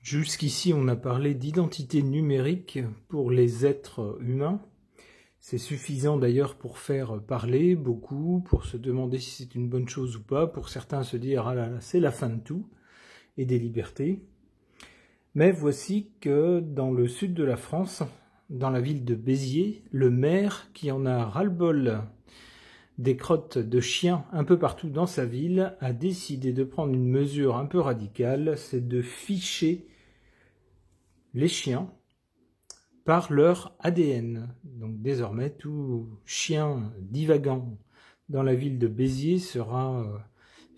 Jusqu'ici, on a parlé d'identité numérique pour les êtres humains. C'est suffisant d'ailleurs pour faire parler beaucoup, pour se demander si c'est une bonne chose ou pas, pour certains se dire « Ah là là, c'est la fin de tout » et des libertés. Mais voici que dans le sud de la France, dans la ville de Béziers, le maire qui en a ras-le-bol des crottes de chiens un peu partout dans sa ville a décidé de prendre une mesure un peu radicale, c'est de ficher les chiens par leur ADN. Donc désormais, tout chien divagant dans la ville de Béziers sera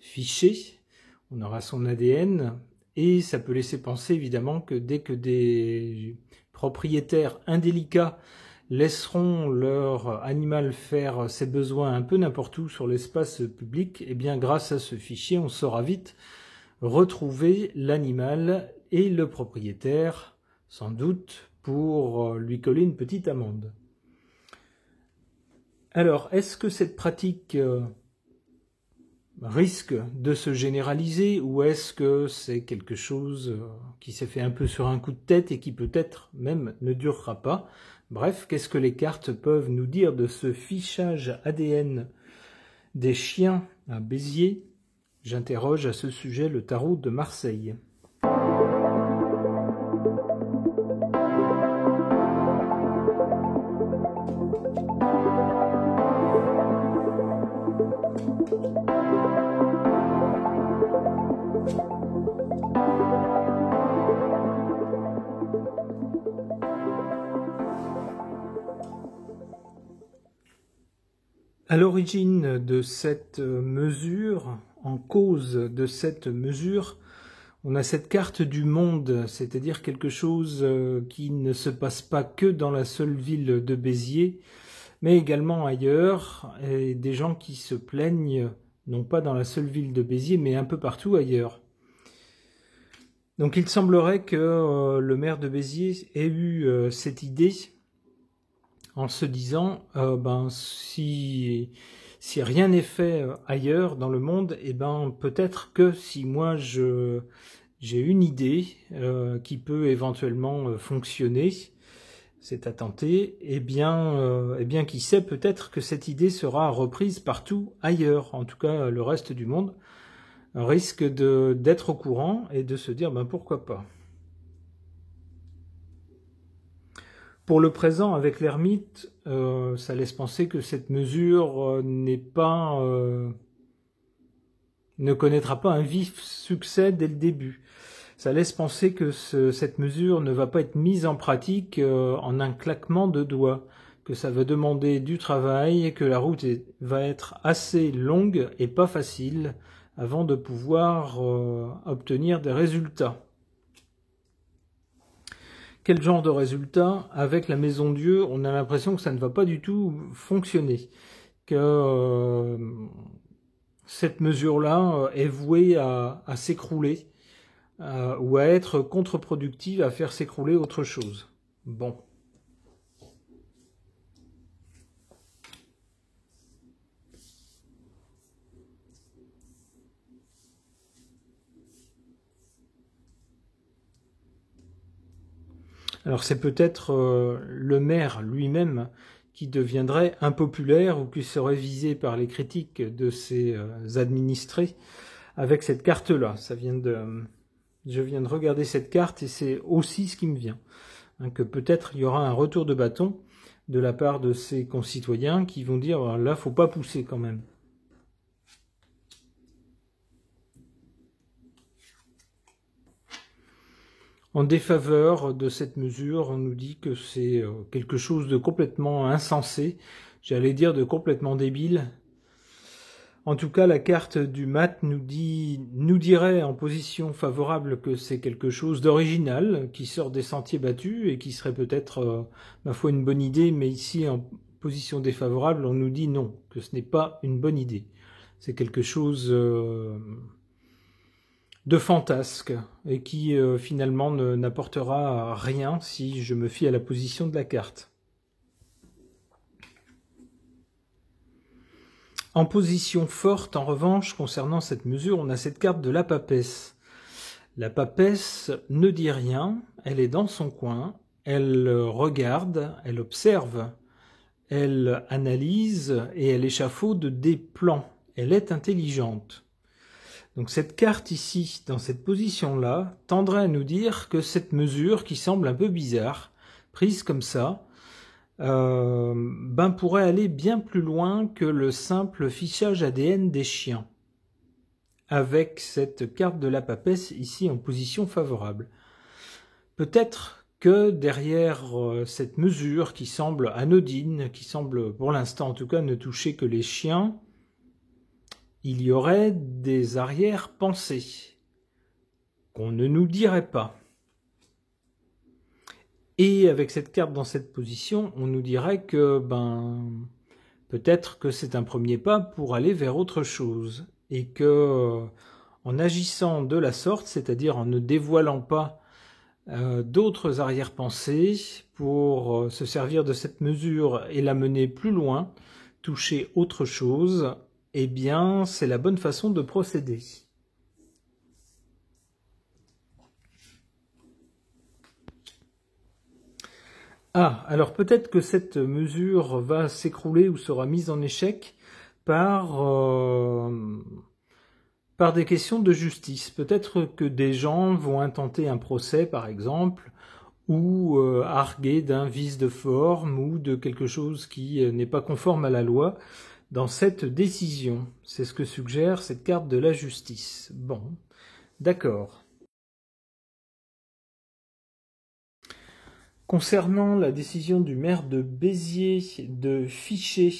fiché, on aura son ADN, et ça peut laisser penser évidemment que dès que des propriétaires indélicats laisseront leur animal faire ses besoins un peu n'importe où sur l'espace public, et bien grâce à ce fichier, on saura vite retrouver l'animal et le propriétaire, sans doute pour lui coller une petite amende. Alors, est-ce que cette pratique risque de se généraliser ou est-ce que c'est quelque chose qui s'est fait un peu sur un coup de tête et qui peut-être même ne durera pas? Bref, qu'est-ce que les cartes peuvent nous dire de ce fichage ADN des chiens à Béziers? J'interroge à ce sujet le tarot de Marseille. À l'origine de cette mesure, en cause de cette mesure, on a cette carte du monde, c'est-à-dire quelque chose qui ne se passe pas que dans la seule ville de Béziers, mais également ailleurs, et des gens qui se plaignent, non pas dans la seule ville de Béziers, mais un peu partout ailleurs. Donc il semblerait que le maire de Béziers ait eu cette idée en se disant si rien n'est fait ailleurs dans le monde, peut-être que si moi j'ai une idée qui peut éventuellement fonctionner, c'est à tenter, qui sait, peut-être que cette idée sera reprise partout ailleurs, en tout cas le reste du monde risque d'être au courant et de se dire pourquoi pas. Pour le présent, avec l'ermite, ça laisse penser que cette mesure ne connaîtra pas un vif succès dès le début. Ça laisse penser que cette mesure ne va pas être mise en pratique en un claquement de doigts, que ça va demander du travail, que la route va être assez longue et pas facile avant de pouvoir obtenir des résultats. Quel genre de résultat? Avec la Maison Dieu, on a l'impression que ça ne va pas du tout fonctionner, que cette mesure-là est vouée à s'écrouler, ou à être contre-productive, à faire s'écrouler autre chose. Bon. Alors c'est peut-être le maire lui-même qui deviendrait impopulaire ou qui serait visé par les critiques de ses administrés avec cette carte-là. Je viens de regarder cette carte et c'est aussi ce qui me vient. Que peut-être il y aura un retour de bâton de la part de ses concitoyens qui vont dire là, faut pas pousser quand même. En défaveur de cette mesure, on nous dit que c'est quelque chose de complètement insensé, j'allais dire de complètement débile. En tout cas, la carte du mat nous dirait en position favorable que c'est quelque chose d'original, qui sort des sentiers battus et qui serait peut-être, ma foi, une bonne idée, mais ici, en position défavorable, on nous dit non, que ce n'est pas une bonne idée. C'est quelque chose de fantasque et qui finalement n'apportera rien si je me fie à la position de la carte. En position forte, en revanche, concernant cette mesure, on a cette carte de la papesse. La papesse ne dit rien, elle est dans son coin, elle regarde, elle observe, elle analyse et elle échafaude des plans. Elle est intelligente. Donc cette carte ici, dans cette position-là, tendrait à nous dire que cette mesure, qui semble un peu bizarre, prise comme ça, pourrait aller bien plus loin que le simple fichage ADN des chiens, avec cette carte de la papesse ici en position favorable. Peut-être que derrière cette mesure qui semble anodine, qui semble pour l'instant en tout cas ne toucher que les chiens, il y aurait des arrière-pensées qu'on ne nous dirait pas. Et avec cette carte dans cette position, on nous dirait que peut-être que c'est un premier pas pour aller vers autre chose. Et que en agissant de la sorte, c'est-à-dire en ne dévoilant pas d'autres arrière-pensées pour se servir de cette mesure et la mener plus loin, toucher autre chose, eh bien, c'est la bonne façon de procéder. Ah, alors peut-être que cette mesure va s'écrouler ou sera mise en échec par des questions de justice. Peut-être que des gens vont intenter un procès, par exemple, ou arguer d'un vice de forme ou de quelque chose qui n'est pas conforme à la loi dans cette décision. C'est ce que suggère cette carte de la justice. Bon, d'accord. Concernant la décision du maire de Béziers de ficher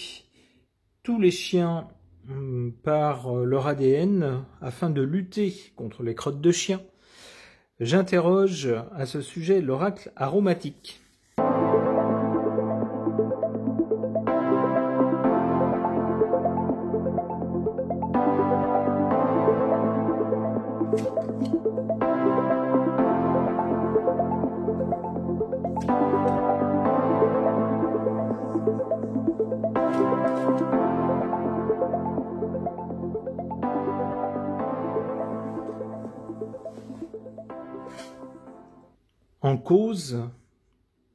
tous les chiens par leur ADN afin de lutter contre les crottes de chiens, j'interroge à ce sujet l'oracle aromatique. En cause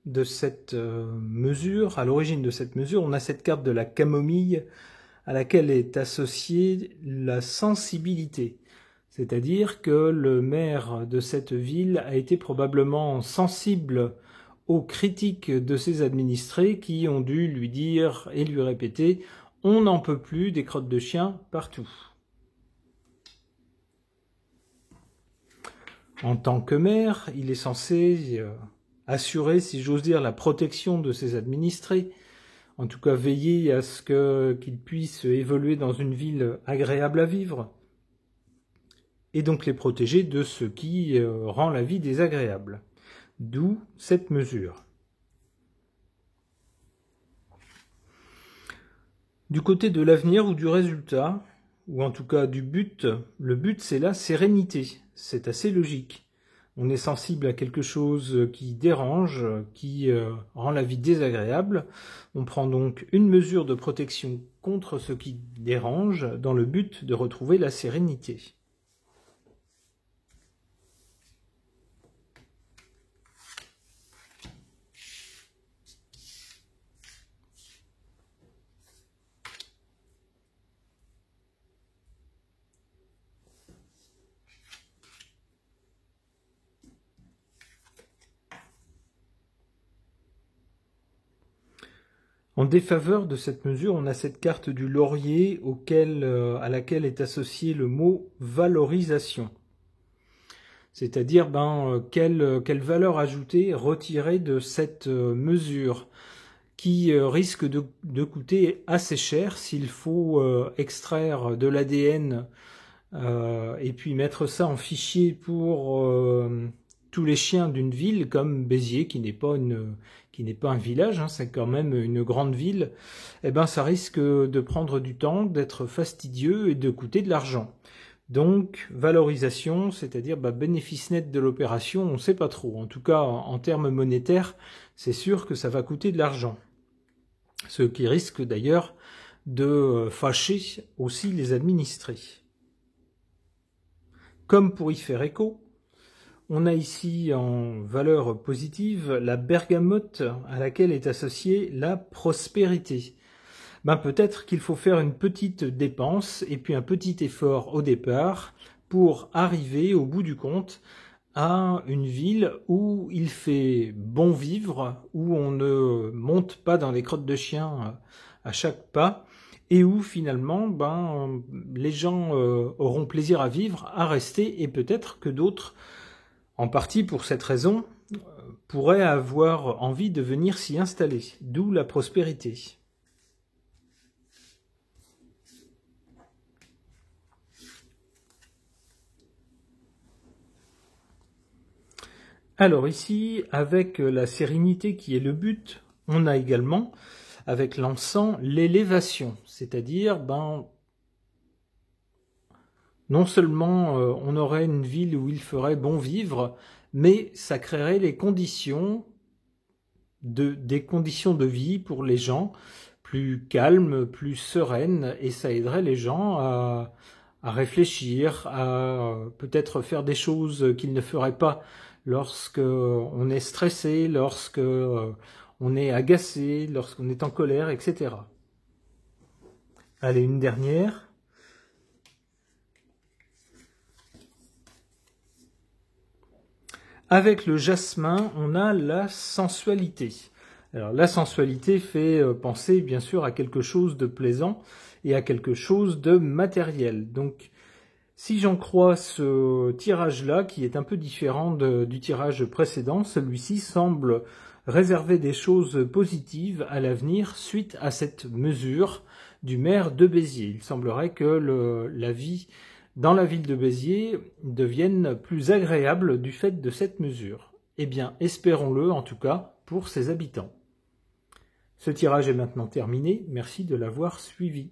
de cette mesure, à l'origine de cette mesure, on a cette carte de la camomille à laquelle est associée la sensibilité. C'est-à-dire que le maire de cette ville a été probablement sensible aux critiques de ses administrés qui ont dû lui dire et lui répéter « on n'en peut plus des crottes de chien partout ». En tant que maire, il est censé assurer, si j'ose dire, la protection de ses administrés, en tout cas veiller à ce qu'ils puissent évoluer dans une ville agréable à vivre, et donc les protéger de ce qui rend la vie désagréable. D'où cette mesure. Du côté de l'avenir ou du résultat, ou en tout cas du but, le but c'est la sérénité. C'est assez logique. On est sensible à quelque chose qui dérange, qui rend la vie désagréable. On prend donc une mesure de protection contre ce qui dérange dans le but de retrouver la sérénité. En défaveur de cette mesure, on a cette carte du laurier à laquelle est associé le mot valorisation. C'est-à-dire quelle valeur ajoutée retirer de cette mesure qui risque de coûter assez cher s'il faut extraire de l'ADN et puis mettre ça en fichier pour tous les chiens d'une ville comme Béziers, qui n'est pas un village, hein, c'est quand même une grande ville, eh ben ça risque de prendre du temps, d'être fastidieux et de coûter de l'argent. Donc, valorisation, c'est-à-dire bénéfice net de l'opération, on ne sait pas trop. En tout cas, en termes monétaires, c'est sûr que ça va coûter de l'argent. Ce qui risque d'ailleurs de fâcher aussi les administrés. Comme pour y faire écho, On a ici en valeur positive la bergamote à laquelle est associée la prospérité. Peut-être qu'il faut faire une petite dépense et puis un petit effort au départ pour arriver au bout du compte à une ville où il fait bon vivre, où on ne monte pas dans les crottes de chien à chaque pas, et où finalement les gens auront plaisir à vivre, à rester, et peut-être que d'autres, en partie pour cette raison, pourraient avoir envie de venir s'y installer, d'où la prospérité. Alors ici, avec la sérénité qui est le but, on a également, avec l'encens, l'élévation. C'est-à-dire, non seulement on aurait une ville où il ferait bon vivre, mais ça créerait les conditions des conditions de vie pour les gens, plus calmes, plus sereines, et ça aiderait les gens à réfléchir, à peut-être faire des choses qu'ils ne feraient pas lorsque on est stressé, lorsque on est agacé, lorsqu'on est en colère, etc. Allez, une dernière. Avec le jasmin, on a la sensualité. Alors la sensualité fait penser bien sûr à quelque chose de plaisant et à quelque chose de matériel. Donc si j'en crois ce tirage-là, qui est un peu différent du tirage précédent, celui-ci semble réserver des choses positives à l'avenir suite à cette mesure du maire de Béziers. Il semblerait que la vie dans la ville de Béziers devienne plus agréable du fait de cette mesure. Eh bien, espérons-le en tout cas pour ses habitants. Ce tirage est maintenant terminé, merci de l'avoir suivi.